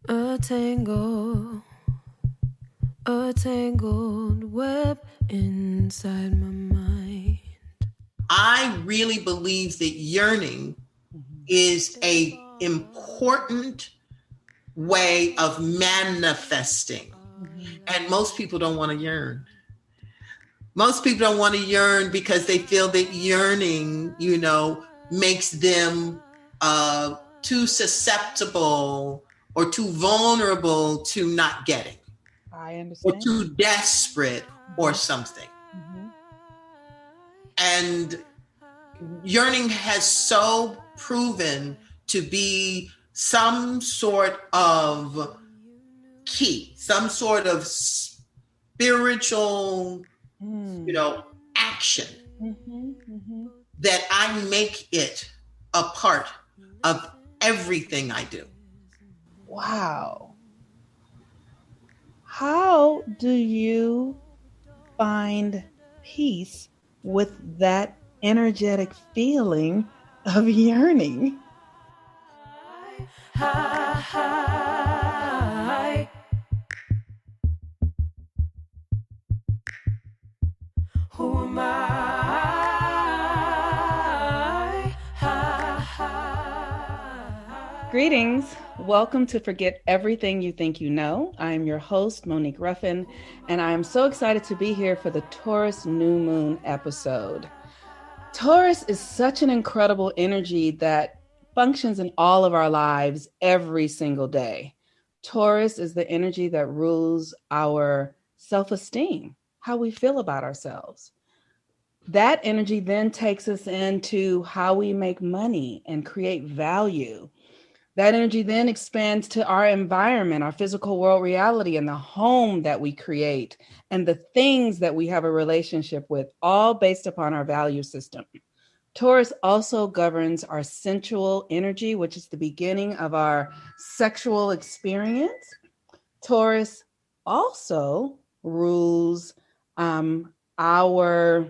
A tangle, a tangled web inside my mind. I really believe that yearning is a important way of manifesting. And most people don't want to yearn. Most people don't want to yearn because they feel that yearning, makes them too susceptible or too vulnerable to not getting I or understand. too desperate or something. Mm-hmm. And yearning has so proven to be some sort of key, some sort of spiritual, action Mm-hmm. Mm-hmm. that I make it a part of everything I do. Wow. How do you find peace with that energetic feeling of yearning? Hi, who am I? Greetings. Welcome to Forget Everything You Think You Know. I am your host, Monique Ruffin, and I am so excited to be here for the Taurus New Moon episode. Taurus is such an incredible energy that functions in all of our lives every single day. Taurus is the energy that rules our self-esteem, how we feel about ourselves. That energy then takes us into how we make money and create value. That energy then expands to our environment, our physical world reality, and the home that we create, and the things that we have a relationship with, all based upon our value system. Taurus also governs our sensual energy, which is the beginning of our sexual experience. Taurus also rules our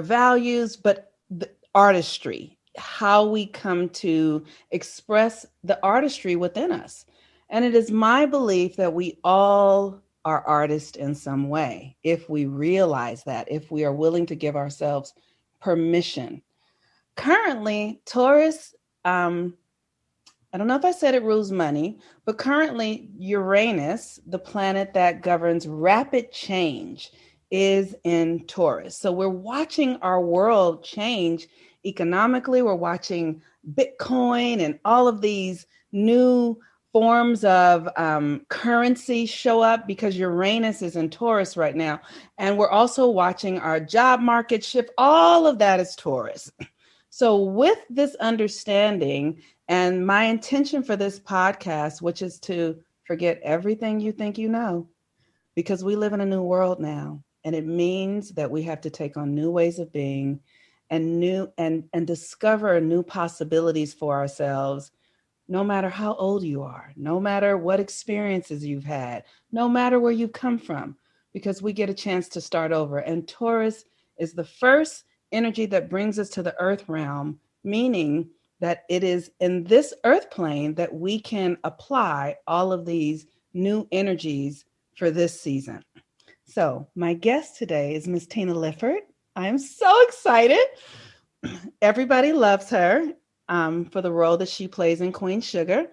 values, but the artistry, how we come to express the artistry within us. And it is my belief that we all are artists in some way, if we realize that, if we are willing to give ourselves permission. Currently, Taurus, I don't know if I said it rules money, but currently Uranus, the planet that governs rapid change, is in Taurus. So we're watching our world change economically. We're watching Bitcoin and all of these new forms of currency show up because Uranus is in Taurus right now. And we're also watching our job market shift. All of that is Taurus. So with this understanding, and my intention for this podcast, which is to forget everything you think you know, because we live in a new world now. And it means that we have to take on new ways of being and discover new possibilities for ourselves, no matter how old you are, no matter what experiences you've had, no matter where you come from, because we get a chance to start over. And Taurus is the first energy that brings us to the earth realm, meaning that it is in this earth plane that we can apply all of these new energies for this season. So, my guest today is Miss Tina Lifford. I'm so excited. Everybody loves her for the role that she plays in Queen Sugar.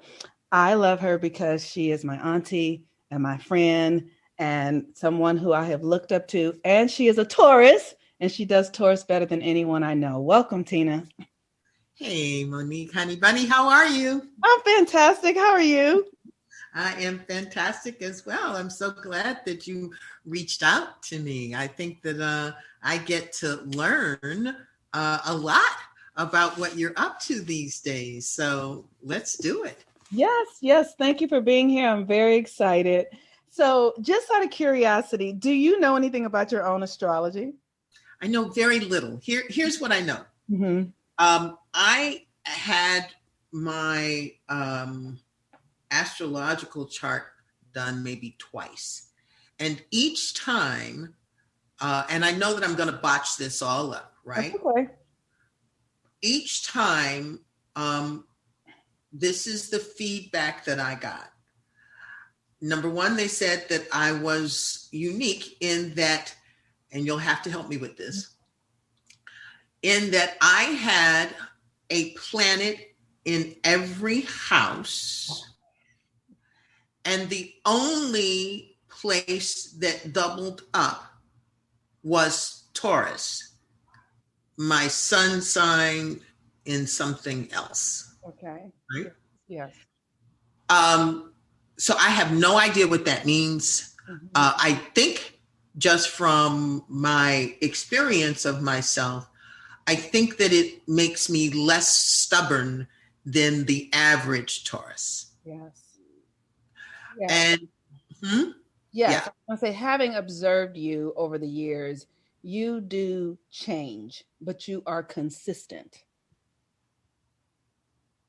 I love her because she is my auntie and my friend and someone who I have looked up to. And she is a Taurus, and she does Taurus better than anyone I know. Welcome, Tina. Hey, Monique, honey bunny, how are you? I'm fantastic. How are you? I am fantastic as well. I'm so glad that you reached out to me. I think that I get to learn a lot about what you're up to these days. So let's do it. Yes. Thank you for being here. I'm very excited. So, just out of curiosity, do you know anything about your own astrology? I know very little. Here's what I know. Mm-hmm. I had my astrological chart done maybe twice. And each time, and I know that I'm going to botch this all up, right? Okay. Each time, this is the feedback that I got. Number one, they said that I was unique in that, and you'll have to help me with this, in that I had a planet in every house, and the only place that doubled up was Taurus, my sun sign in something else. Okay. Right? Yes. So I have no idea what that means. I think just from my experience of myself, I think that it makes me less stubborn than the average Taurus. Yes. Yes. And yes, yeah, I want to say, having observed you over the years, you do change, but you are consistent.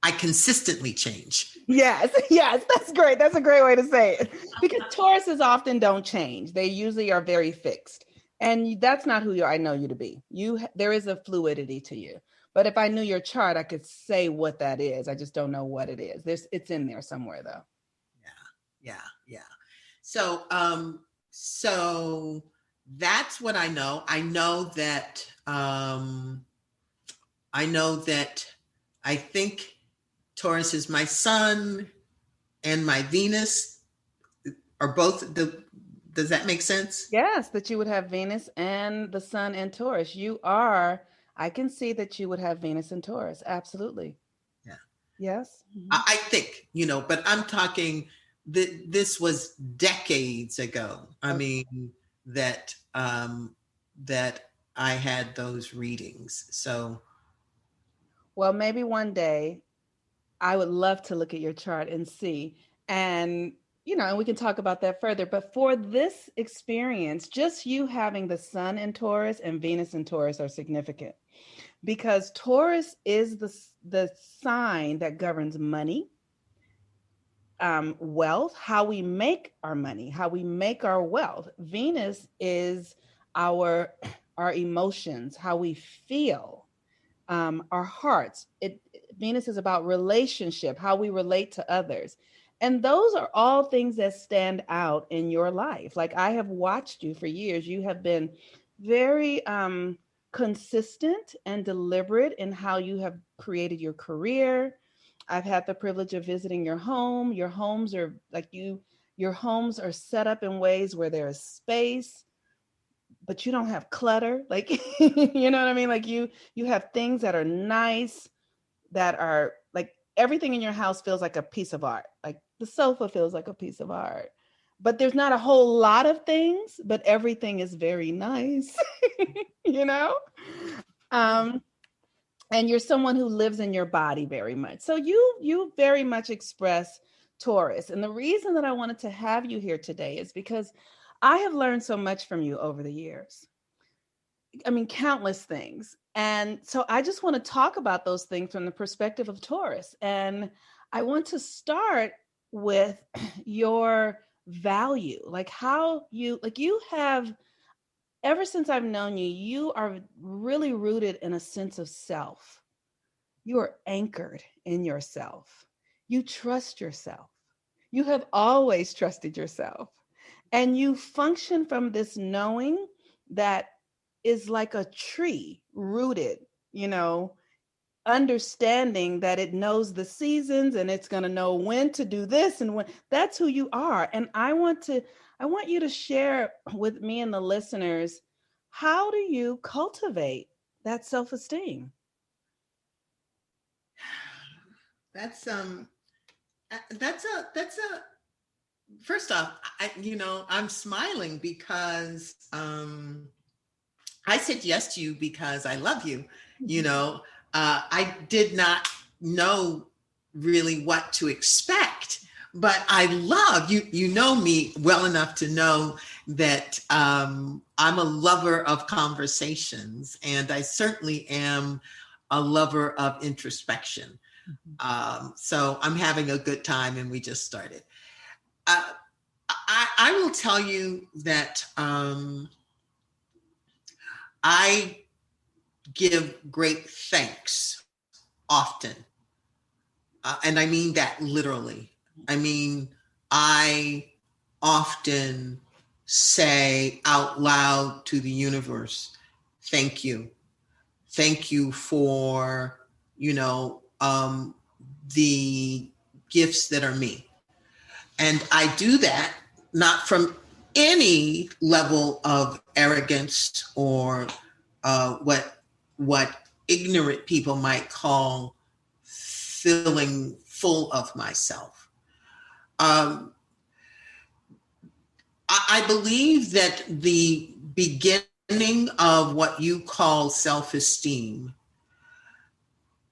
I consistently change. Yes, yes, that's great. That's a great way to say it. Because Tauruses often don't change. They usually are very fixed. And that's not who I know you to be. There is a fluidity to you. But if I knew your chart, I could say what that is. I just don't know what it is. It's in there somewhere though. Yeah. So that's what I know. I know that I think Taurus is my sun and my Venus are both does that make sense? Yes, that you would have Venus and the sun and Taurus. I can see that you would have Venus and Taurus. Absolutely. Yeah. Yes. I think, but I'm talking that this was decades ago. I mean, that I had those readings. So, well, maybe one day I would love to look at your chart and see. And, and we can talk about that further. But for this experience, just you having the sun in Taurus and Venus in Taurus are significant because Taurus is the sign that governs money, wealth, how we make our money, how we make our wealth. Venus is our emotions, how we feel, our hearts. Venus is about relationship, how we relate to others. And those are all things that stand out in your life. Like I have watched you for years. You have been very consistent and deliberate in how you have created your career. I've had the privilege of visiting your home. Your homes are your homes are set up in ways where there is space, but you don't have clutter. Like, you know what I mean? Like you have things that are nice, that are like everything in your house feels like a piece of art. Like the sofa feels like a piece of art, but there's not a whole lot of things, but everything is very nice, you know? And you're someone who lives in your body very much. So you very much express Taurus. And the reason that I wanted to have you here today is because I have learned so much from you over the years. I mean, countless things. And so I just want to talk about those things from the perspective of Taurus. And I want to start with your value, like how you have, ever since I've known you, you are really rooted in a sense of self. You are anchored in yourself. You trust yourself. You have always trusted yourself. And you function from this knowing that is like a tree rooted, understanding that it knows the seasons and it's going to know when to do this and when. That's who you are. And I want you to share with me and the listeners, how do you cultivate that self-esteem? that's first off, I'm smiling because I said yes to you because I love you. I did not know really what to expect, but I love you. You know me well enough to know that I'm a lover of conversations, and I certainly am a lover of introspection. So I'm having a good time, and we just started. I will tell you that I give great thanks often and I mean that literally. I mean, I often say out loud to the universe, thank you. Thank you for, the gifts that are me. And I do that not from any level of arrogance or what ignorant people might call feeling full of myself. I believe that the beginning of what you call self-esteem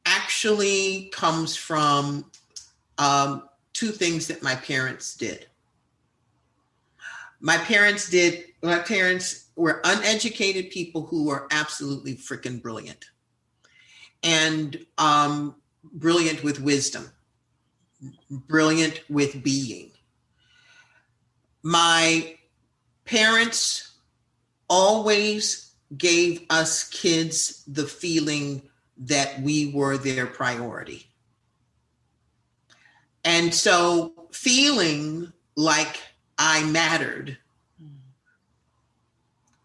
actually comes from two things that my parents did. My parents were uneducated people who were absolutely freaking brilliant, and brilliant with wisdom, brilliant with being. My parents always gave us kids the feeling that we were their priority. And so feeling like I mattered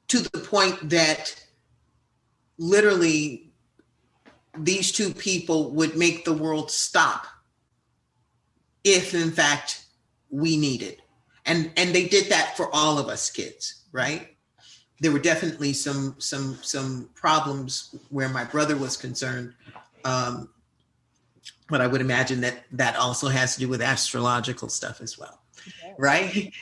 to the point that literally these two people would make the world stop if in fact we needed. And they did that for all of us kids, right? There were definitely some problems where my brother was concerned. But I would imagine that also has to do with astrological stuff as well, right?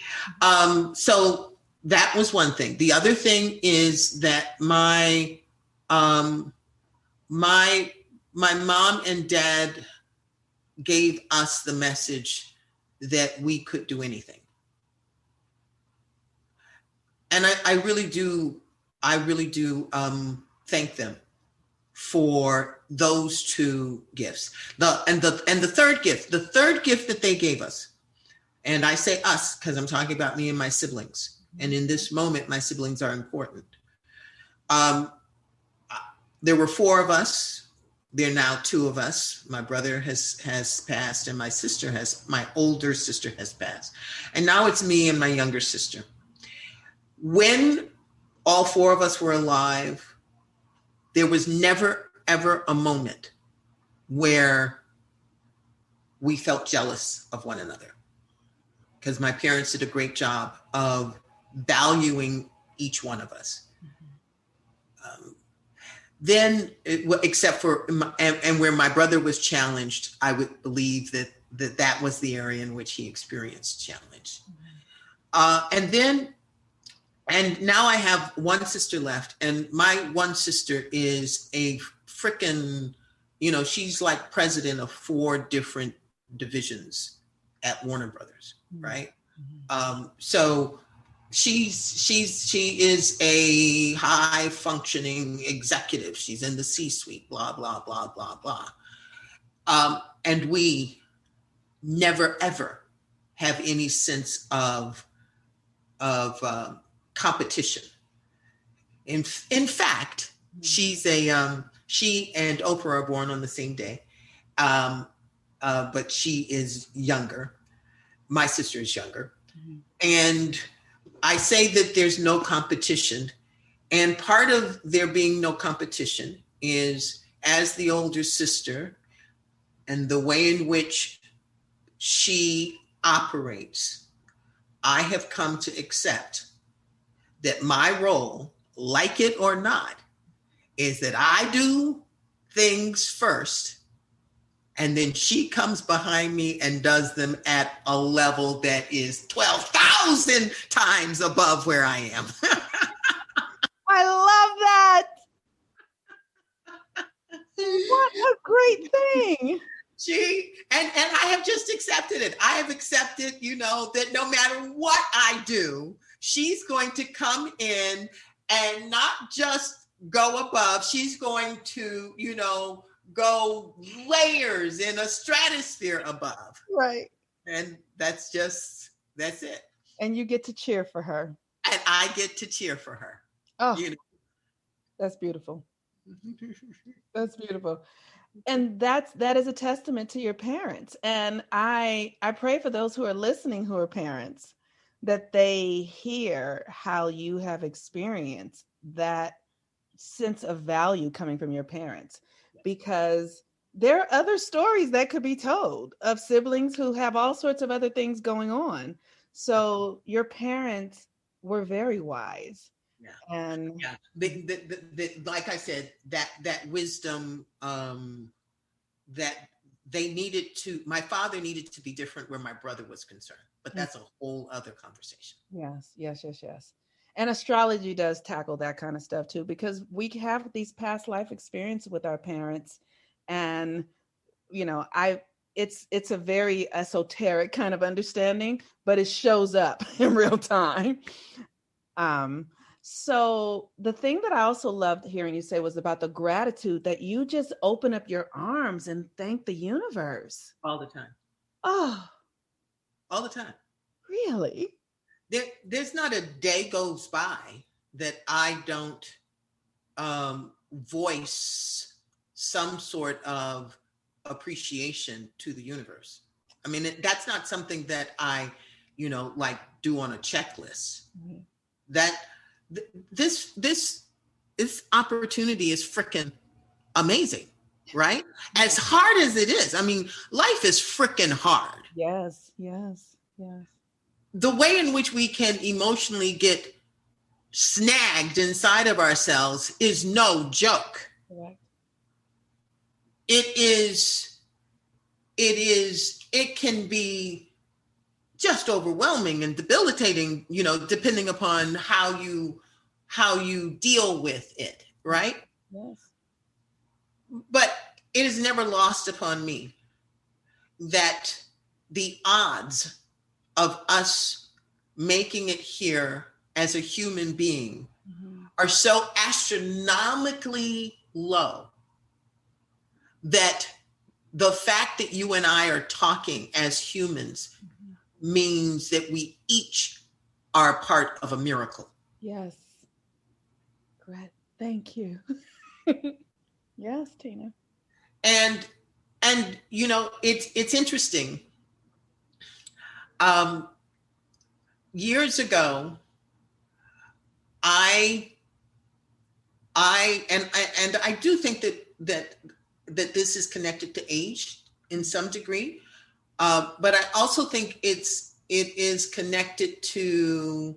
So that was one thing. The other thing is that my mom and dad gave us the message that we could do anything. And I really do thank them for those two gifts. The third gift that they gave us, and I say us because I'm talking about me and my siblings. And in this moment, my siblings are important. There were four of us. There are now two of us. My brother has passed, and my older sister has passed. And now it's me and my younger sister. When all four of us were alive, there was never, ever a moment where we felt jealous of one another, because my parents did a great job of valuing each one of us. Except for, and where my brother was challenged, I would believe that was the area in which he experienced challenge. And now I have one sister left, and my one sister is a frickin', she's like president of 4 different divisions at Warner Brothers, right? So she is a high functioning executive. She's in the C-suite, blah, blah, blah, blah, blah. And we never, ever have any sense of competition. In fact, she and Oprah are born on the same day, but she is younger. My sister is younger. And I say that there's no competition. And part of there being no competition is, as the older sister and the way in which she operates, I have come to accept that my role, like it or not, is that I do things first, and then she comes behind me and does them at a level that is 12,000 times above where I am. I love that. What a great thing. And I have just accepted it. I have accepted, that no matter what I do, she's going to come in and not just go above, she's going to, go layers in a stratosphere above. Right. And that's it. And you get to cheer for her. And I get to cheer for her. Oh, that's beautiful. That's beautiful. And that is a testament to your parents. And I pray for those who are listening who are parents, that they hear how you have experienced that sense of value coming from your parents, because there are other stories that could be told of siblings who have all sorts of other things going on. So your parents were very wise. Yeah. And Yeah. Like I said, that wisdom, that they needed to, my father needed to be different where my brother was concerned, but that's a whole other conversation. yes. And astrology does tackle that kind of stuff too, because we have these past life experiences with our parents. And I it's a very esoteric kind of understanding, but it shows up in real time. um so the thing that I also loved hearing you say was about the gratitude, that you just open up your arms and thank the universe. All the time. Oh, All the time. really? There's not a day goes by that I don't voice some sort of appreciation to the universe. I mean, that's not something that I, like do on a checklist. Mm-hmm. That this opportunity is freaking amazing, right? As hard as it is. I mean, life is freaking hard. Yes. The way in which we can emotionally get snagged inside of ourselves is no joke. Correct. It can be just overwhelming and debilitating, depending upon how you deal with it, right? Yes. But it is never lost upon me that the odds of us making it here as a human being are so astronomically low that the fact that you and I are talking as humans means that we each are part of a miracle. Yes. Great. Thank you. Yes, Tina. And it's interesting. Years ago, I do think that this is connected to age in some degree, but I also think it is connected to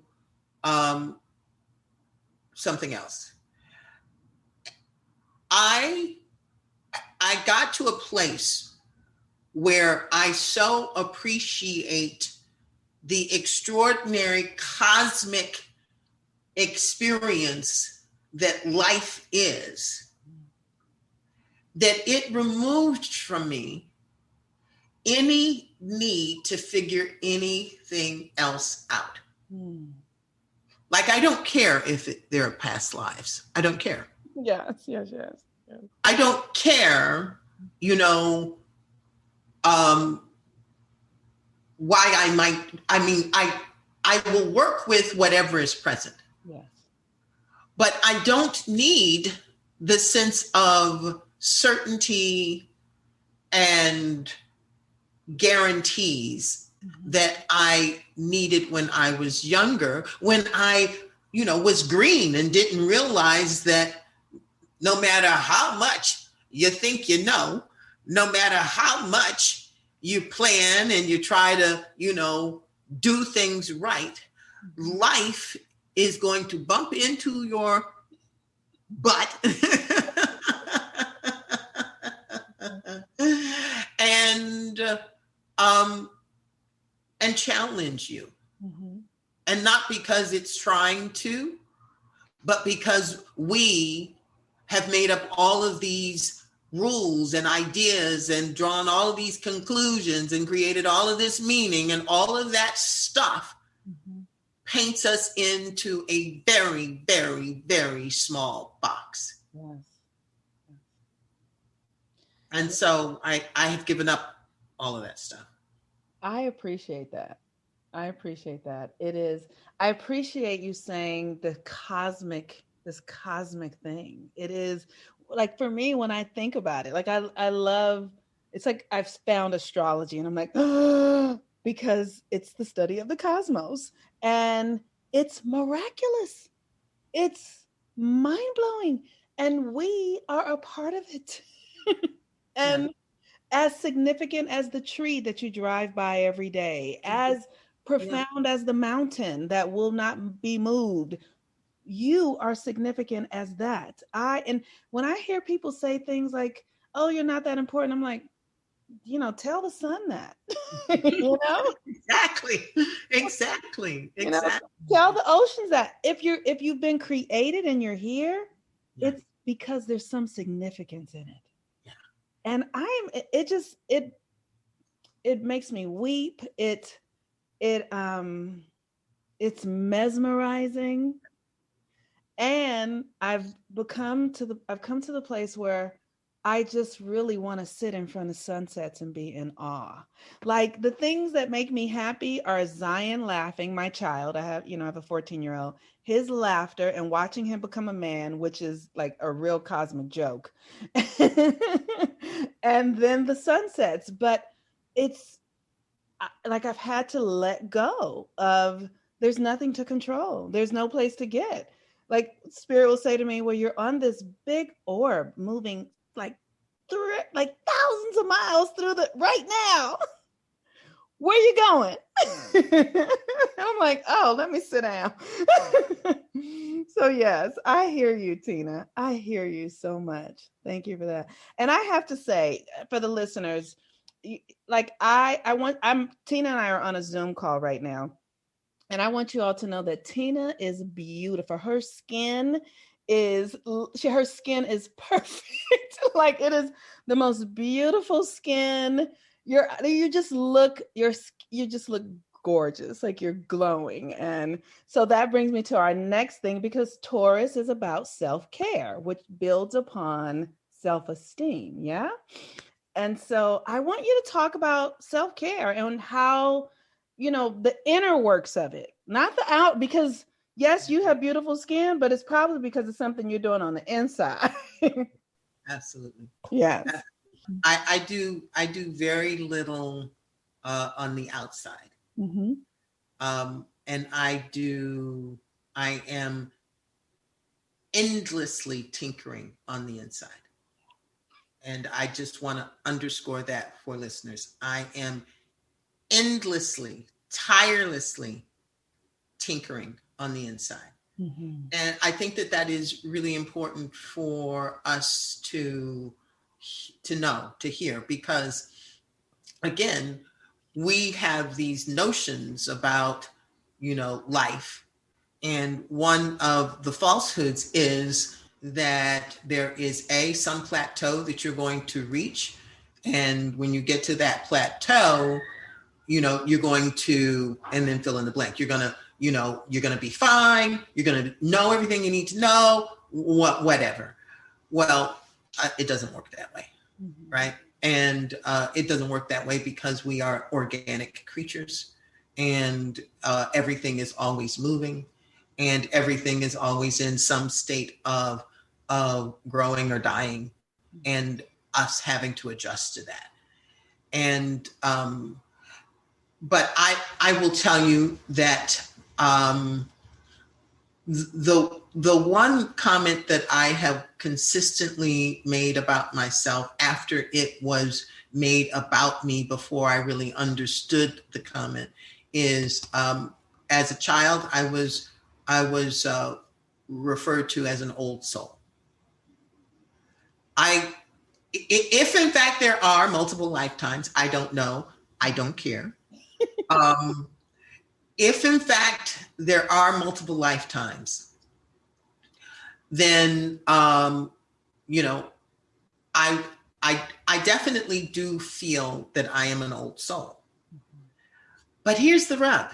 something else. I got to a place where I so appreciate the extraordinary cosmic experience that life is, that it removed from me any need to figure anything else out. Like, I don't care if there are past lives. I don't care. Yes. I don't care, why I will work with whatever is present. Yes. But I don't need the sense of certainty and guarantees that I needed when I was younger, when I, was green and didn't realize that no matter how much you think no matter how much you plan and you try to, do things right, life is going to bump into your butt and challenge you. And not because it's trying to, but because we have made up all of these rules and ideas and drawn all of these conclusions and created all of this meaning, and all of that stuff paints us into a very, very, very small box. Yes. And so I have given up all of that stuff. I appreciate that. I appreciate you saying this cosmic thing. It is, like for me, when I think about it, like I love, it's like I've found astrology and I'm like, because it's the study of the cosmos and it's miraculous. It's mind blowing. And we are a part of it. Yeah. And as significant as the tree that you drive by every day, as Yeah. profound as the mountain that will not be moved, you are significant as that. And when I hear people say things like, "Oh, you're not that important," I'm like, tell the sun that. you know, Exactly. Exactly. you know, Exactly. tell the oceans that if you've been created and you're here, Yeah. it's because there's some significance in it. Yeah. And it makes me weep. It it's mesmerizing. And I've come to the place where I just really want to sit in front of sunsets and be in awe. Like the things that make me happy are Zion laughing, my child. I have a 14-year-old, his laughter and watching him become a man, which is like a real cosmic joke. And then the sunsets. But it's like I've had to let go of, there's nothing to control. There's no place to get. Like spirit will say to me, well, you're on this big orb moving like through like thousands of miles through the right now. Where you going? I'm like, oh, let me sit down. So yes, I hear you, Tina. I hear you so much. Thank you for that. And I have to say, for the listeners, like I'm Tina and I are on a Zoom call right now. And I want you all to know that Tina is beautiful. Her skin is perfect. Like it is the most beautiful skin. You just look gorgeous. Like you're glowing. And so that brings me to our next thing, because Taurus is about self-care, which builds upon self-esteem. Yeah. And so I want you to talk about self-care and how, the inner works of it, not the out, because yes, you have beautiful skin, but it's probably because of something you're doing on the inside. Absolutely. Yes. I do very little on the outside. Mm-hmm. And I am endlessly tinkering on the inside. And I just want to underscore that for listeners. I am endlessly, tirelessly tinkering on the inside. Mm-hmm. And I think that is really important for us to know, to hear, because again, we have these notions about, life. And one of the falsehoods is that there is some plateau that you're going to reach. And when you get to that plateau, you're going to, and then fill in the blank. You're going to be fine. You're going to know everything you need to know, whatever. Well, it doesn't work that way. Mm-hmm. Right. And it doesn't work that way because we are organic creatures, and everything is always moving, and everything is always in some state of growing or dying, and us having to adjust to that. And but I will tell you that the one comment that I have consistently made about myself after it was made about me before I really understood the comment is, as a child, I was referred to as an old soul. If in fact there are multiple lifetimes, I don't know. I don't care. If in fact there are multiple lifetimes, then I definitely do feel that I am an old soul. But here's the rub,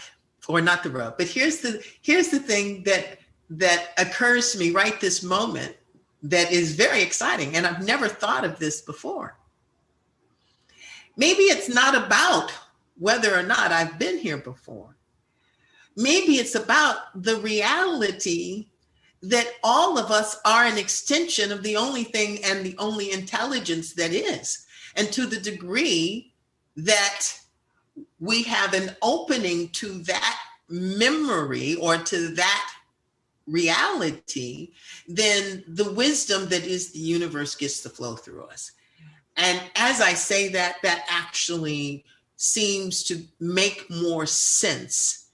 or not the rub, but here's the thing that occurs to me right this moment that is very exciting, and I've never thought of this before. Maybe it's not about whether or not I've been here before. Maybe it's about the reality that all of us are an extension of the only thing and the only intelligence that is. And to the degree that we have an opening to that memory or to that reality, then the wisdom that is the universe gets to flow through us. And as I say that, that actually seems to make more sense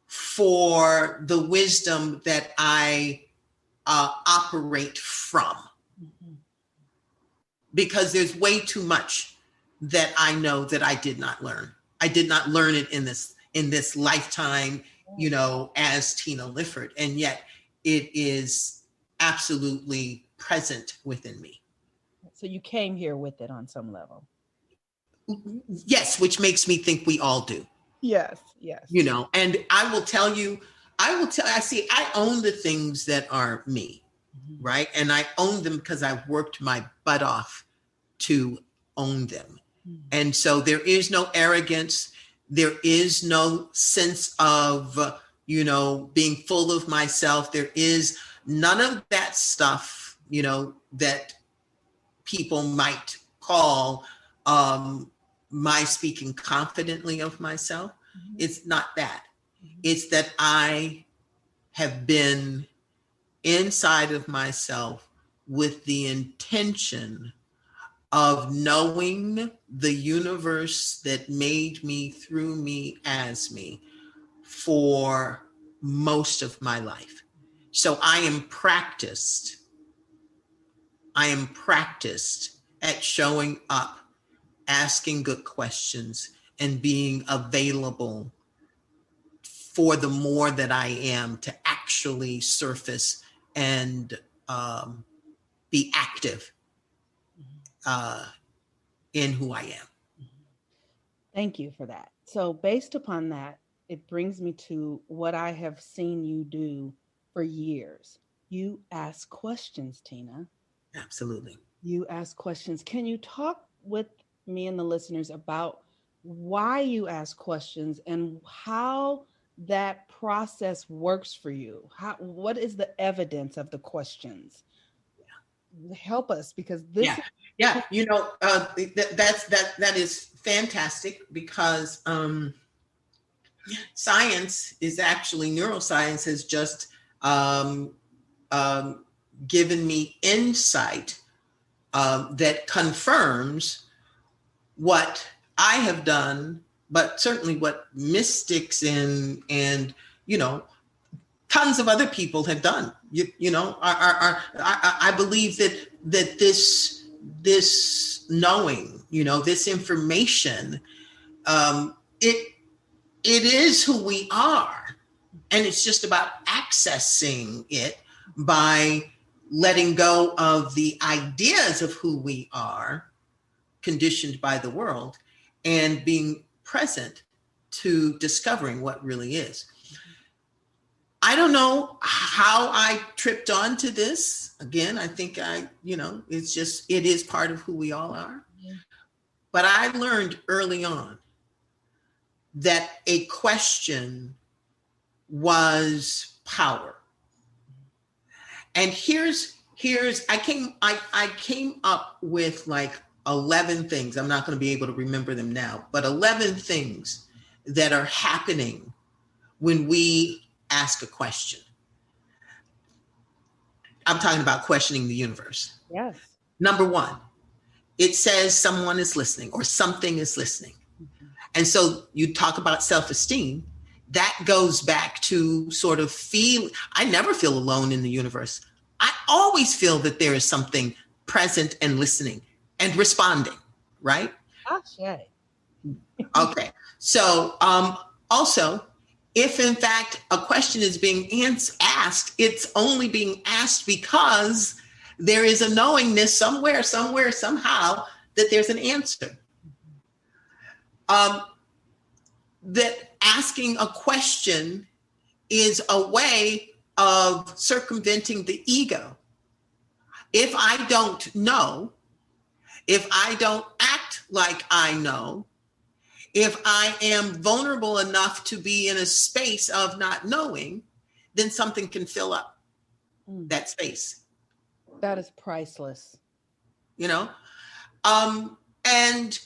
for the wisdom that I operate from. Because there's way too much that I know that I did not learn. I did not learn it in this lifetime, as Tina Lifford, and yet it is absolutely present within me. So you came here with it on some level. Yes, which makes me think we all do. Yes. And I will tell you, I own the things that are me, right? And I own them because I worked my butt off to own them. And so there is no arrogance. There is no sense of, being full of myself. There is none of that stuff, that people might call my speaking confidently of myself. It's not that. It's that I have been inside of myself with the intention of knowing the universe that made me, through me, as me, for most of my life. So I am practiced at showing up, asking good questions, and being available for the more that I am to actually surface and be active in who I am. Thank you for that. So based upon that, it brings me to what I have seen you do for years. You ask questions, Tina. Absolutely. You ask questions. Can you talk with me and the listeners about why you ask questions and how that process works for you? What is the evidence of the questions? Help us, because this that is fantastic, because science is actually, neuroscience has just given me insight that confirms what I have done, but certainly what mystics and tons of other people have done. I believe that this knowing, this information, it is who we are, and it's just about accessing it by letting go of the ideas of who we are, conditioned by the world, and being present to discovering what really is. I don't know how I tripped onto this. Again, I think it is part of who we all are. But I learned early on that a question was power. And I came up with like 11 things. I'm not going to be able to remember them now, but 11 things that are happening when we ask a question. I'm talking about questioning the universe. Yes. Number one, it says someone is listening or something is listening. And so you talk about self-esteem. That goes back to sort of I never feel alone in the universe. I always feel that there is something present and listening and responding, right? Okay. Okay. So also, if in fact a question is being asked, it's only being asked because there is a knowingness somewhere, somehow, that there's an answer. That asking a question is a way of circumventing the ego. If I don't know, if I don't act like I know, if I am vulnerable enough to be in a space of not knowing, then something can fill up. that space. That is priceless. You know? And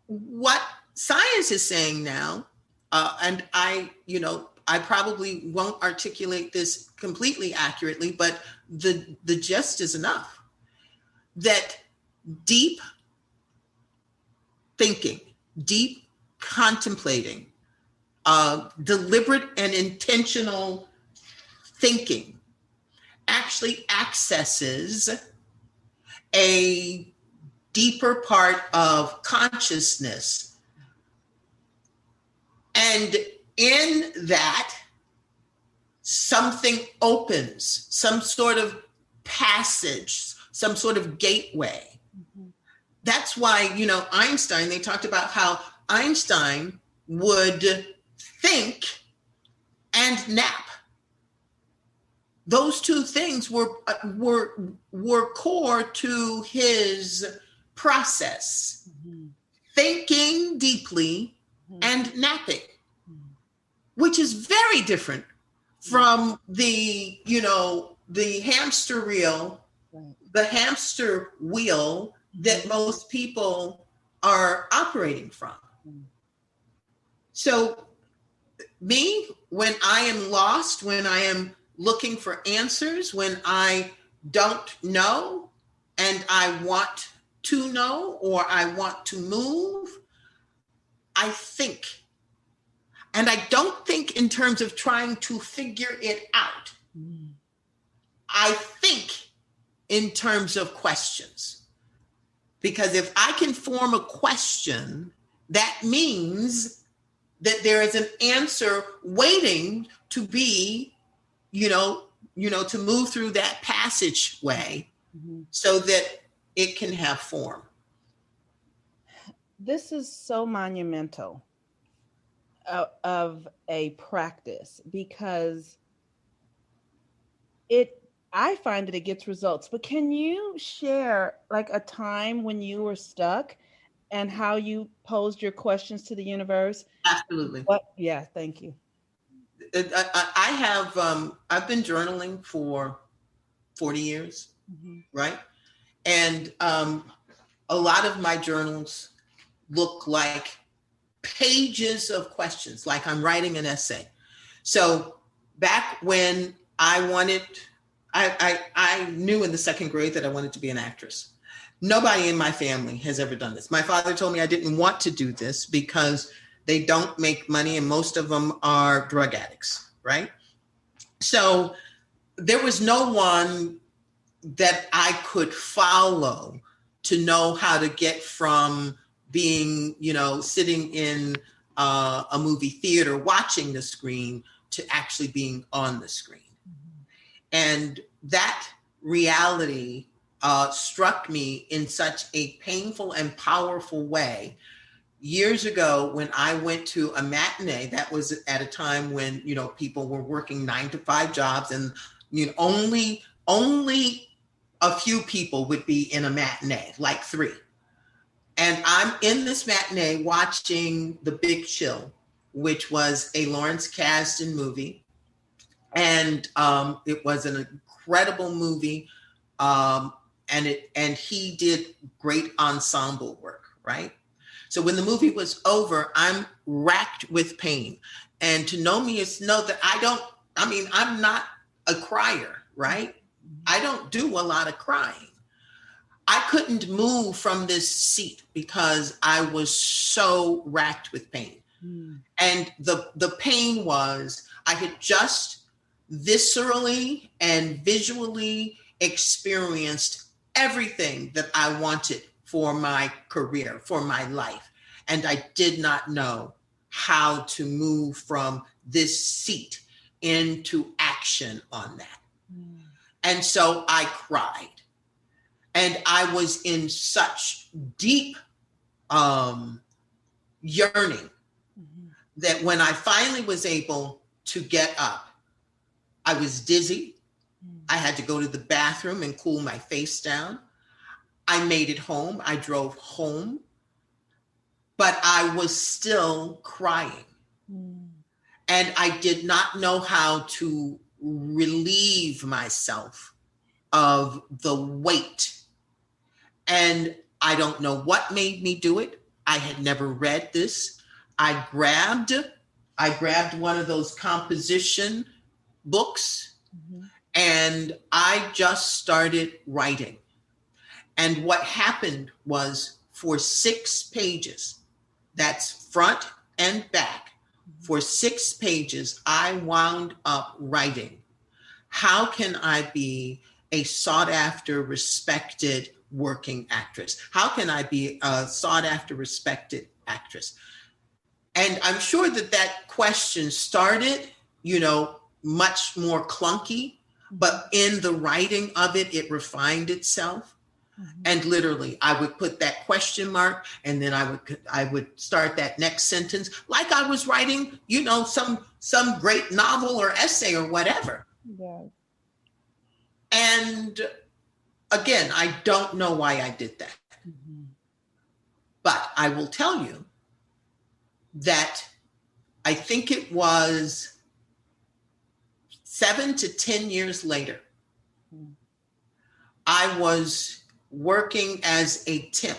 what science is saying now, and I probably won't articulate this completely accurately, but the gist is enough, that deep thinking, deep contemplating, deliberate and intentional thinking actually accesses a deeper part of consciousness. And in that, something opens, some sort of passage, some sort of gateway. That's why, Einstein, they talked about how Einstein would think and nap. Those two things were core to his process, thinking deeply and napping, which is very different from the hamster reel, the hamster wheel that most people are operating from. So me, when I am lost, when I am looking for answers, when I don't know and I want to know or I want to move, I think. And I don't think in terms of trying to figure it out. I think in terms of questions. Because if I can form a question, that means that there is an answer waiting to be, to move through that passageway so that it can have form. This is so monumental of a practice, because I find that it gets results. But can you share like a time when you were stuck and how you posed your questions to the universe? Absolutely. Yeah, thank you. I've been journaling for 40 years, right? And a lot of my journals look like pages of questions, like I'm writing an essay. So back when I knew in the second grade that I wanted to be an actress. Nobody in my family has ever done this. My father told me I didn't want to do this because they don't make money and most of them are drug addicts, right? So there was no one that I could follow to know how to get from being, sitting in a movie theater watching the screen to actually being on the screen. And that reality struck me in such a painful and powerful way. Years ago, when I went to a matinee, that was at a time when, people were working 9-to-5 jobs and, only a few people would be in a matinee, like 3. And I'm in this matinee watching The Big Chill, which was a Lawrence Kasdan movie. And it was an incredible movie. And he did great ensemble work, right? So when the movie was over, I'm racked with pain. And to know me is to know that I'm not a crier, right? I don't do a lot of crying. I couldn't move from this seat because I was so racked with pain. And the pain was, I had just viscerally and visually experienced everything that I wanted for my career, for my life. And I did not know how to move from this seat into action on that. And so I cried. And I was in such deep yearning that when I finally was able to get up, I was dizzy. I had to go to the bathroom and cool my face down. I made it home. I drove home, but I was still crying. And I did not know how to relieve myself of the weight. And I don't know what made me do it. I had never read this. I grabbed one of those composition books, and I just started writing. And what happened was, for 6 pages, that's front and back, for 6 pages, I wound up writing, how can I be a sought after, respected working actress? How can I be a sought after, respected actress? And I'm sure that question started, much more clunky, but in the writing of it, it refined itself. And literally, I would put that question mark, and then I would start that next sentence like I was writing, some great novel or essay or whatever. Yeah. And again, I don't know why I did that. But I will tell you that I think it was 7 to 10 years later, I was working as a temp,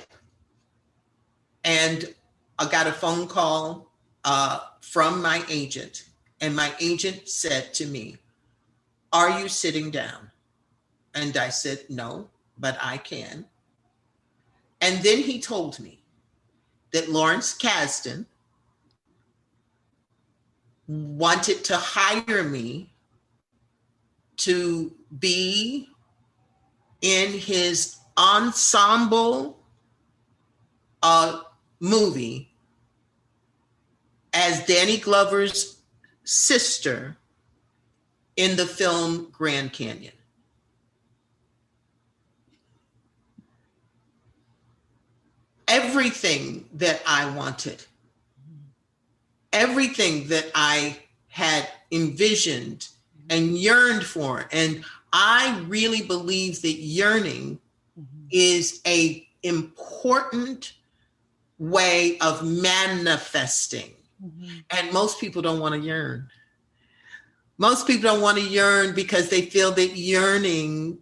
and I got a phone call from my agent, and my agent said to me, "Are you sitting down?" And I said, "No, but I can." And then he told me that Lawrence Kasdan wanted to hire me to be in his ensemble movie as Danny Glover's sister in the film Grand Canyon. Everything that I wanted, everything that I had envisioned and yearned for, and I really believe that yearning is an important way of manifesting. And most people don't want to yearn. Most people don't want to yearn because they feel that yearning,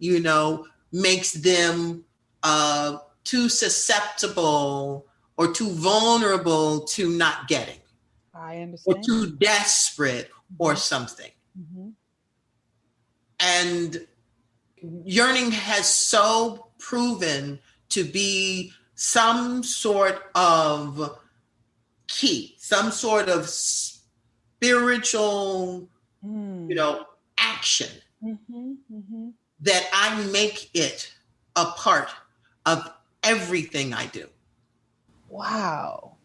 makes them too susceptible or too vulnerable to not getting. I understand. Or too desperate or something. And yearning has so proven to be some sort of key, some sort of spiritual, action that I make it a part of everything I do. Wow.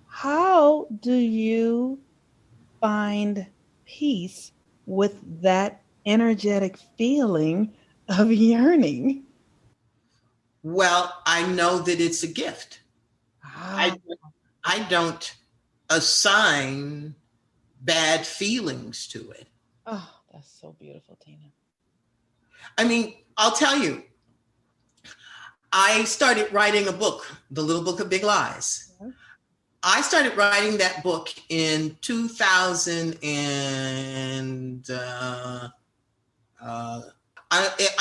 How do you find peace with that energetic feeling of yearning? Well, I know that it's a gift. I don't assign bad feelings to it. Oh, that's so beautiful, Tina. I mean, I'll tell you, I started writing a book, The Little Book of Big Lies. I started writing that book in 2000 and I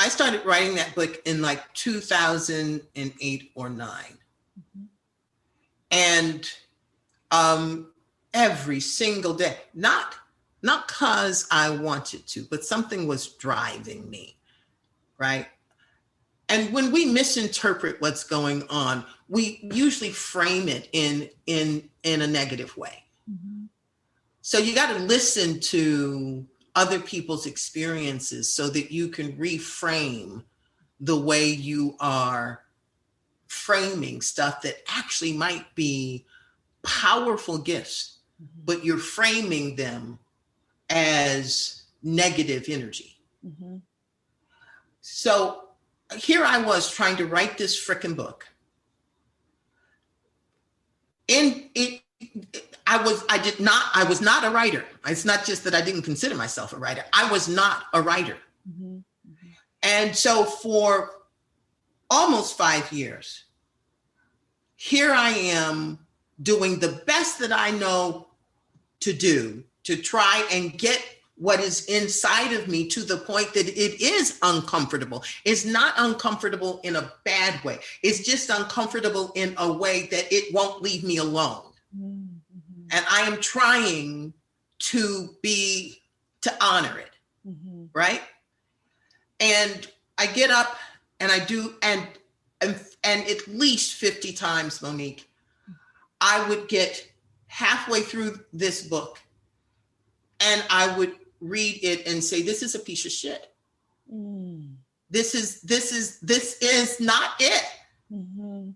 started writing that book in like 2008 or 9. And every single day, not because I wanted to, but something was driving me, right? And when we misinterpret what's going on, we usually frame it in a negative way. So you got to listen to other people's experiences so that you can reframe the way you are framing stuff that actually might be powerful gifts, but you're framing them as negative energy. So here I was trying to write this frickin' book. I was not a writer. It's not just that I didn't consider myself a writer. I was not a writer. And so for almost 5 years, here I am doing the best that I know to do to try and get what is inside of me to the point that it is uncomfortable. It's not uncomfortable in a bad way. It's just uncomfortable in a way that it won't leave me alone. Mm-hmm. And I am trying to honor it, mm-hmm. right? And I get up and I do, and at least 50 times, Monique, I would get halfway through this book and I would read it and say, this is a piece of shit. Mm. This is not it. Mm-hmm.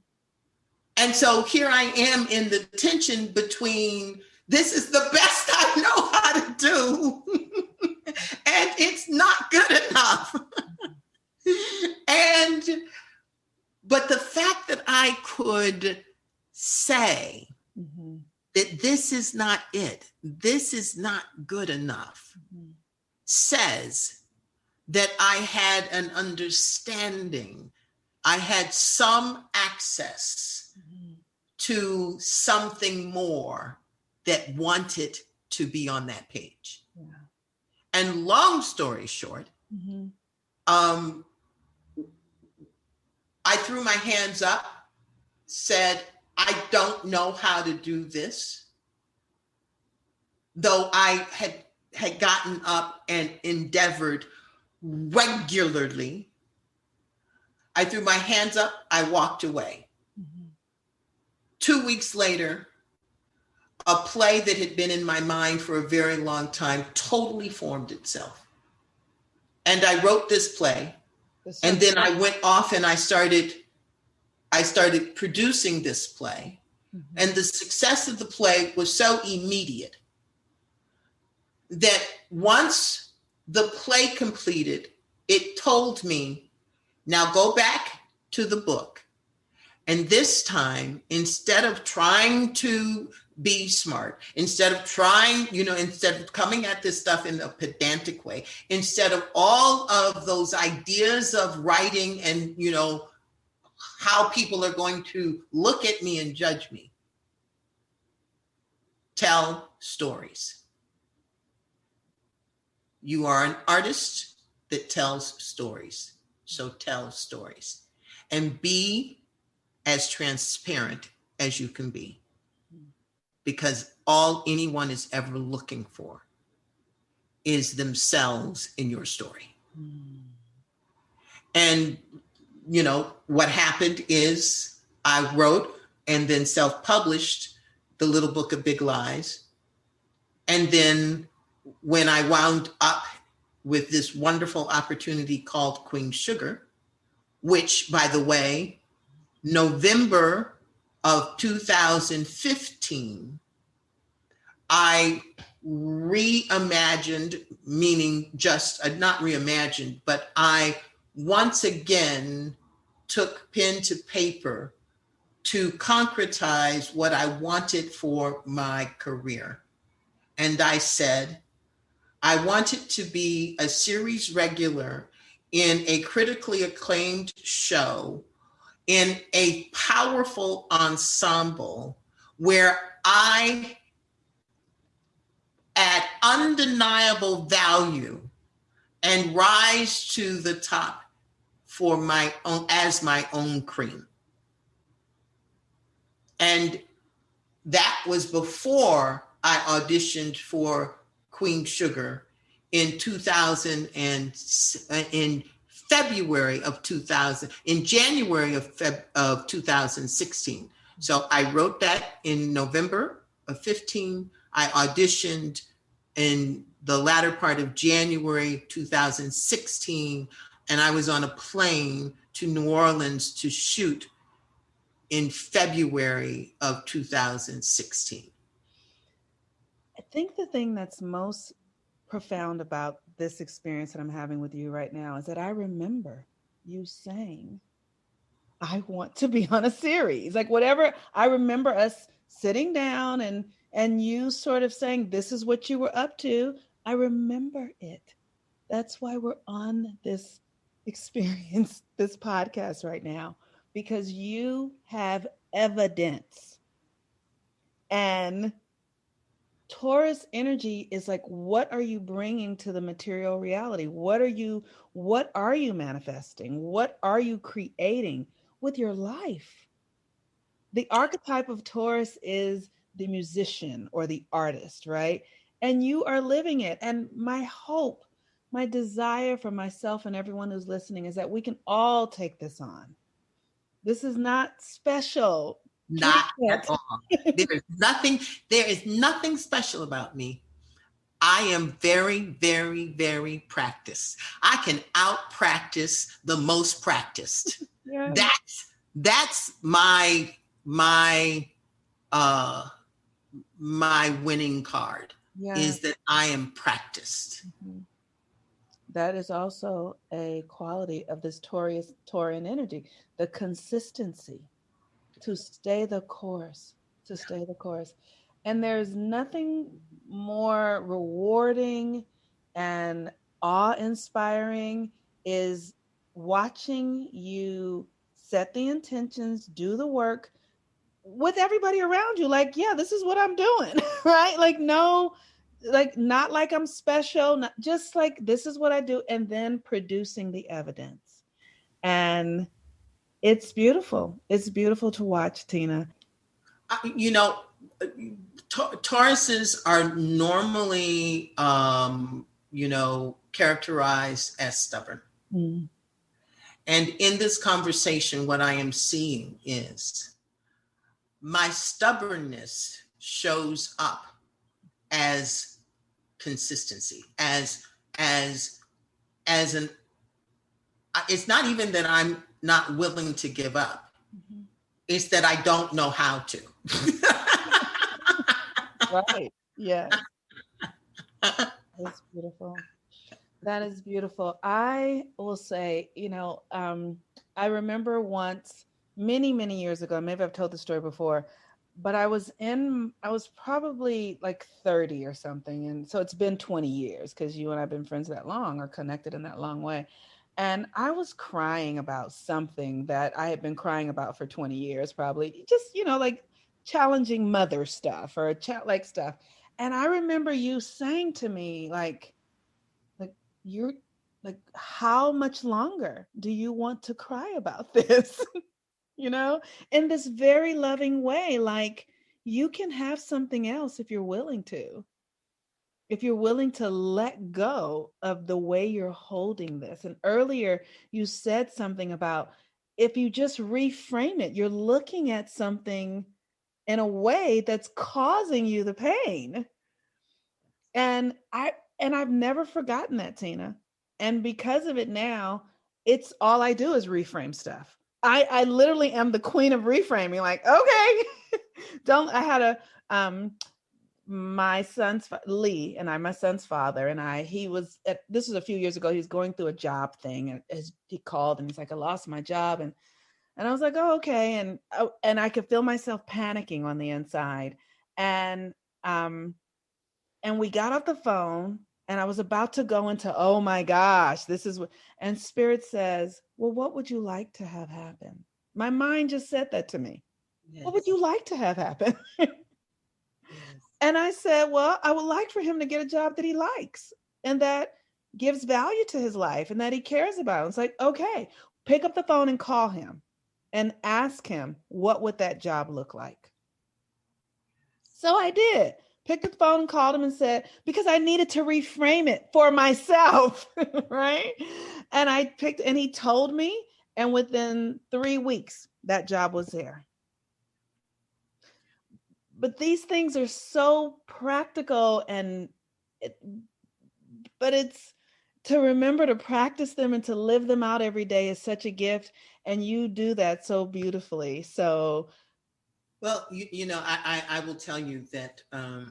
And so here I am in the tension between, this is the best I know how to do, and it's not good enough. But the fact that I could say, mm-hmm. that this is not it, this is not good enough, mm-hmm. says that I had an understanding, I had some access, mm-hmm. to something more that wanted to be on that page. Yeah. And long story short, mm-hmm. I threw my hands up, said, I don't know how to do this. Though I had gotten up and endeavored regularly, I threw my hands up, I walked away. Mm-hmm. 2 weeks later, a play that had been in my mind for a very long time totally formed itself. And I wrote this play. And then I went off and I started producing this play. Mm-hmm. And the success of the play was so immediate that once the play completed, it told me, now go back to the book. And this time, instead of trying to be smart, instead of coming at this stuff in a pedantic way, instead of all of those ideas of writing and, how people are going to look at me and judge me, tell stories. You are an artist that tells stories. So tell stories and be as transparent as you can be, because all anyone is ever looking for is themselves in your story. And, what happened is I wrote and then self-published the Little Book of Big Lies. And then when I wound up with this wonderful opportunity called Queen Sugar, which, by the way, November of 2015, I reimagined, meaning just not reimagined, but I once again took pen to paper to concretize what I wanted for my career. And I said, I wanted to be a series regular in a critically acclaimed show in a powerful ensemble where I add undeniable value and rise to the top for my own, as my own cream. And that was before I auditioned for Queen Sugar in 2000 and in February of 2000, in January of 2016. So I wrote that in November of 15. I auditioned in the latter part of January 2016, and I was on a plane to New Orleans to shoot in February of 2016. I think the thing that's most profound about this experience that I'm having with you right now is that I remember you saying, I want to be on a series. Like whatever, I remember us sitting down and you sort of saying, this is what you were up to. I remember it. That's why we're on this experience, this podcast right now, because you have evidence. And Taurus energy is like, what are you bringing to the material reality? What are you manifesting? What are you creating with your life? The archetype of Taurus is the musician or the artist, right? And you are living it. And my hope, my desire for myself and everyone who's listening is that we can all take this on. This is not special. Not at all. There is nothing special about me. I am very, very, very practiced. I can out practice the most practiced. Yeah. That's my winning card, is that I am practiced. Mm-hmm. That is also a quality of this Taurian energy, the consistency, to stay the course, And there's nothing more rewarding and awe-inspiring is watching you set the intentions, do the work with everybody around you. Like, yeah, this is what I'm doing, right? Like, no, like, not like I'm special, not, just like, this is what I do. And then producing the evidence. And it's beautiful. It's beautiful to watch, Tina. You know, Tauruses are normally, characterized as stubborn. Mm. And in this conversation, what I am seeing is my stubbornness shows up as consistency, as an, it's not even that I'm not willing to give up. Mm-hmm. It's that I don't know how to. Right. Yeah. That's beautiful. That is beautiful. I will say, I remember once, many, many years ago, maybe I've told the story before, but I was probably like 30 or something. And so it's been 20 years because you and I have been friends that long or connected in that long way. And I was crying about something that I had been crying about for 20 years, probably just, like challenging mother stuff or like stuff. And I remember you saying to me, like, you're like, how much longer do you want to cry about this? In this very loving way, like, you can have something else if you're willing to let go of the way you're holding this. And earlier you said something about, if you just reframe it, you're looking at something in a way that's causing you the pain. And I've never forgotten that, Tina. And because of it now, it's all I do is reframe stuff. I literally am the queen of reframing. Like, okay, I had my son's Lee and my son's father and this was a few years ago. He was going through a job thing, and he called and he's like, I lost my job. And I was like, oh, okay. And I could feel myself panicking on the inside. And we got off the phone and I was about to go into, oh my gosh, this is what, and Spirit says, well, what would you like to have happen? My mind just said that to me. Yes. What would you like to have happen? Yes. And I said, well, I would like for him to get a job that he likes and that gives value to his life and that he cares about. It's like, okay, pick up the phone and call him and ask him, what would that job look like? So I did. Picked up the phone and called him and said, because I needed to reframe it for myself, right? And he told me, and within 3 weeks, that job was there. But these things are so practical, but it's to remember to practice them and to live them out every day is such a gift. And you do that so beautifully. So, well, I will tell you that I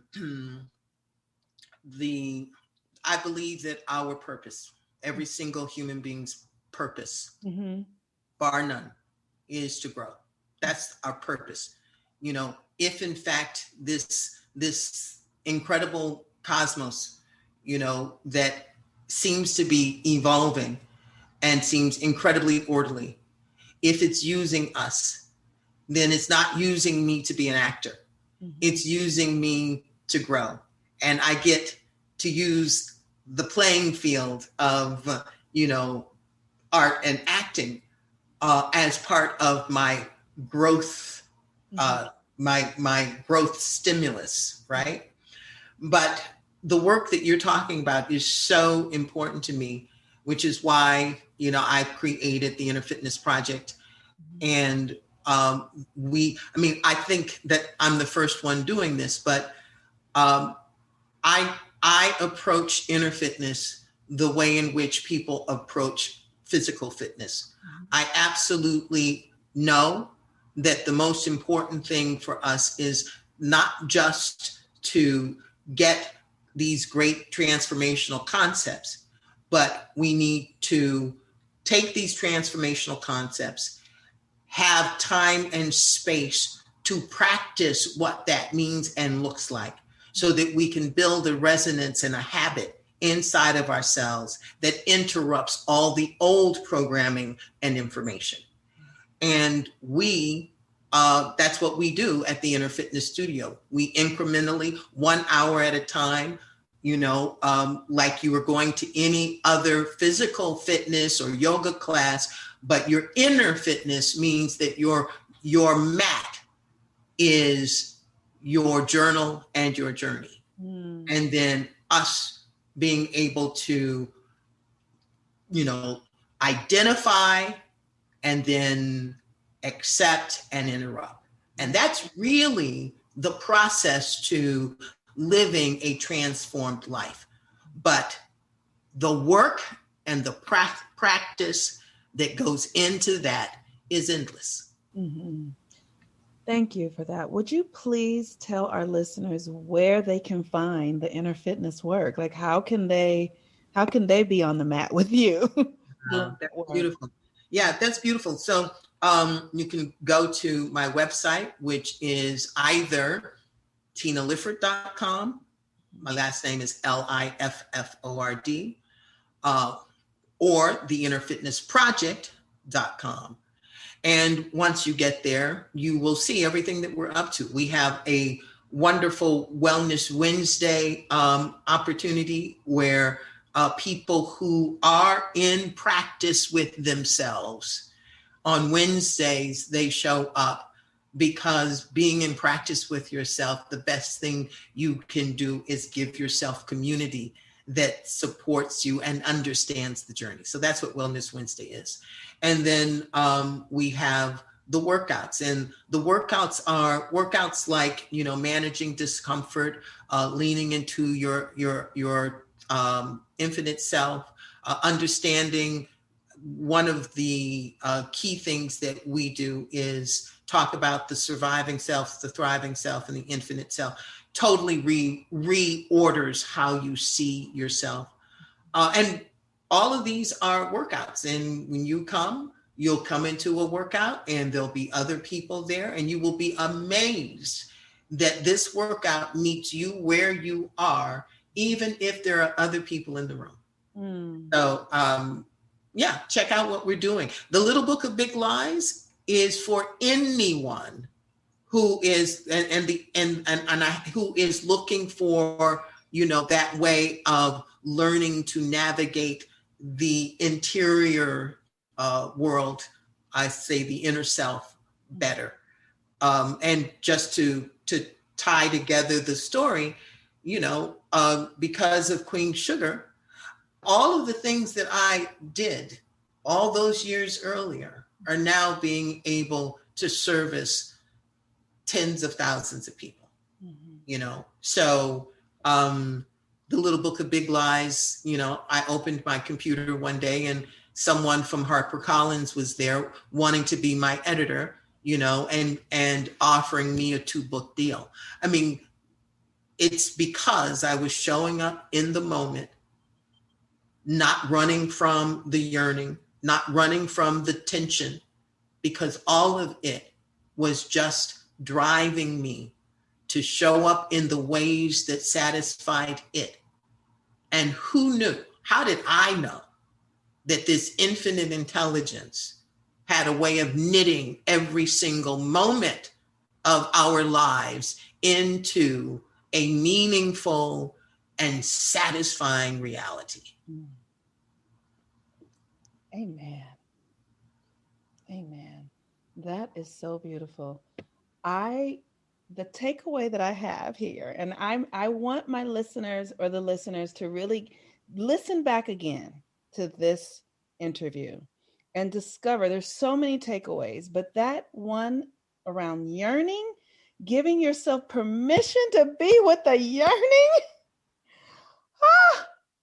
believe that our purpose, every single human being's purpose, mm-hmm. bar none, is to grow. That's our purpose. If in fact this incredible cosmos, that seems to be evolving and seems incredibly orderly, if it's using us, then it's not using me to be an actor. Mm-hmm. It's using me to grow. and I get to use the playing field of, art and acting as part of my growth, my growth stimulus, right? But the work that you're talking about is so important to me, which is why, I've created the Inner Fitness Project. And I think that I'm the first one doing this, but I approach inner fitness the way in which people approach physical fitness. I absolutely know that the most important thing for us is not just to get these great transformational concepts, but we need to take these transformational concepts, have time and space to practice what that means and looks like, so that we can build a resonance and a habit inside of ourselves that interrupts all the old programming and information. And that's what we do at the Inner Fitness Studio. We incrementally, 1 hour at a time, like you were going to any other physical fitness or yoga class, but your inner fitness means that your mat is your journal and your journey. And then us being able to, identify and then accept and interrupt. And that's really the process to living a transformed life. But the work and the practice that goes into that is endless. Mm-hmm. Thank you for that. Would you please tell our listeners where they can find the inner fitness work? Like, how can they be on the mat with you? That's beautiful. Yeah, that's beautiful. So you can go to my website, which is either tinalifford.com. My last name is Lifford, or theinnerfitnessproject.com. And once you get there, you will see everything that we're up to. We have a wonderful Wellness Wednesday opportunity where people who are in practice with themselves, on Wednesdays, they show up, because being in practice with yourself, the best thing you can do is give yourself community that supports you and understands the journey. So that's what Wellness Wednesday is. And then we have the workouts, and the workouts are workouts like, managing discomfort, leaning into your infinite self, understanding. One of the key things that we do is talk about the surviving self, the thriving self, and the infinite self. Totally reorders how you see yourself. And all of these are workouts. And when you come, you'll come into a workout and there'll be other people there, and you will be amazed that this workout meets you where you are, even if there are other people in the room. So check out what we're doing. The Little Book of Big Lies is for anyone who is who is looking for, that way of learning to navigate the interior world. I say the inner self better. And just to tie together the story, because of Queen Sugar, all of the things that I did all those years earlier are now being able to service tens of thousands of people, So the Little Book of Big Lies, I opened my computer one day and someone from HarperCollins was there wanting to be my editor, and offering me a 2-book deal. I mean, it's because I was showing up in the moment, not running from the yearning, not running from the tension, because all of it was just driving me to show up in the ways that satisfied it. And who knew? How did I know that this infinite intelligence had a way of knitting every single moment of our lives into a meaningful and satisfying reality. Amen. Amen. That is so beautiful. The takeaway that I have here, and I want my listeners or the listeners to really listen back again to this interview and discover there's so many takeaways, but that one around yearning, giving yourself permission to be with the yearning,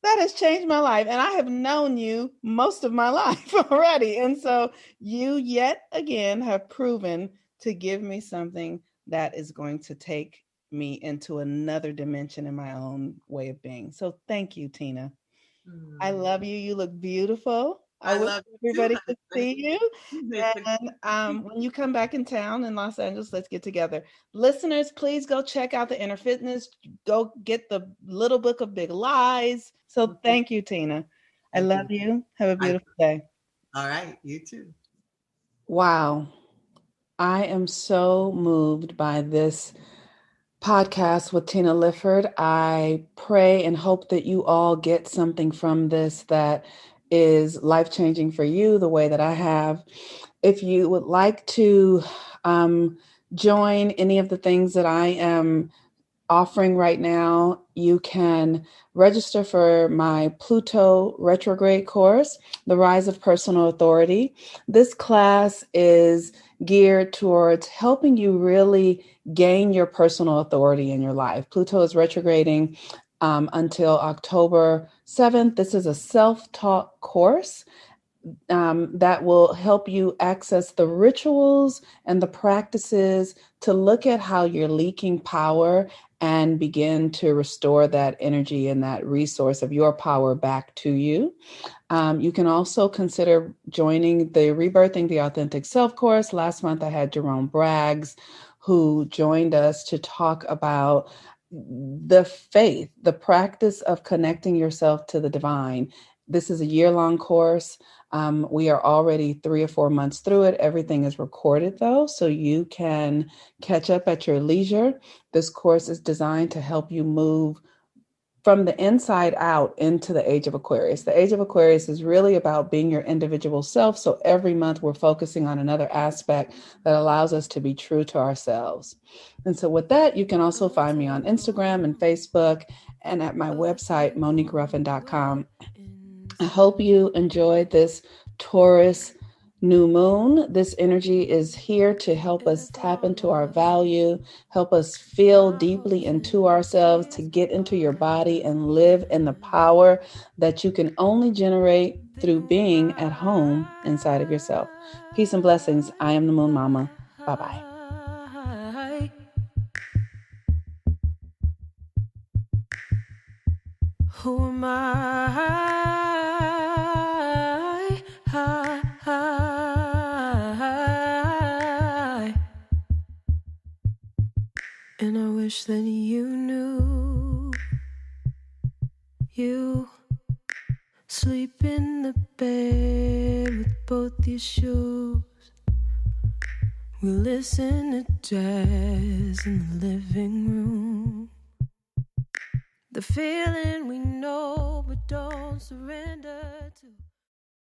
that has changed my life. And I have known you most of my life already. And so you yet again have proven to give me something that is going to take me into another dimension in my own way of being. So thank you, Tina. I love you. You look beautiful. I wish love everybody you. could see you. And when you come back in town in Los Angeles, let's get together. Listeners, please go check out the Inner Fitness. Go get the Little Book of Big Lies. So thank you, Tina. I love you. Have a beautiful day. All right. You too. Wow. I am so moved by this podcast with Tina Lifford. I pray and hope that you all get something from this that is life-changing for you the way that I have. If you would like to join any of the things that I am offering right now, you can register for my Pluto retrograde course, The Rise of Personal Authority. This class is geared towards helping you really gain your personal authority in your life. Pluto is retrograding until October 7th. This is a self-taught course that will help you access the rituals and the practices to look at how you're leaking power and begin to restore that energy and that resource of your power back to you. You can also consider joining the Rebirthing the Authentic Self course. Last month, I had Jerome Braggs, who joined us to talk about the faith, the practice of connecting yourself to the divine. This is a year-long course. We are already 3 or 4 months through it. Everything is recorded, though, so you can catch up at your leisure. This course is designed to help you move from the inside out into the age of Aquarius. The age of Aquarius is really about being your individual self. So every month we're focusing on another aspect that allows us to be true to ourselves. And so with that, you can also find me on Instagram and Facebook and at my website, MoniqueRuffin.com. I hope you enjoyed this Taurus new moon. This energy is here to help us tap into our value, help us feel deeply into ourselves, to get into your body and live in the power that you can only generate through being at home inside of yourself. Peace and blessings. I am the Moon Mama. Bye-bye. Who am I? And I wish that you knew. You sleep in the bed with both your shoes. We listen to jazz in the living room. The feeling we know but don't surrender to.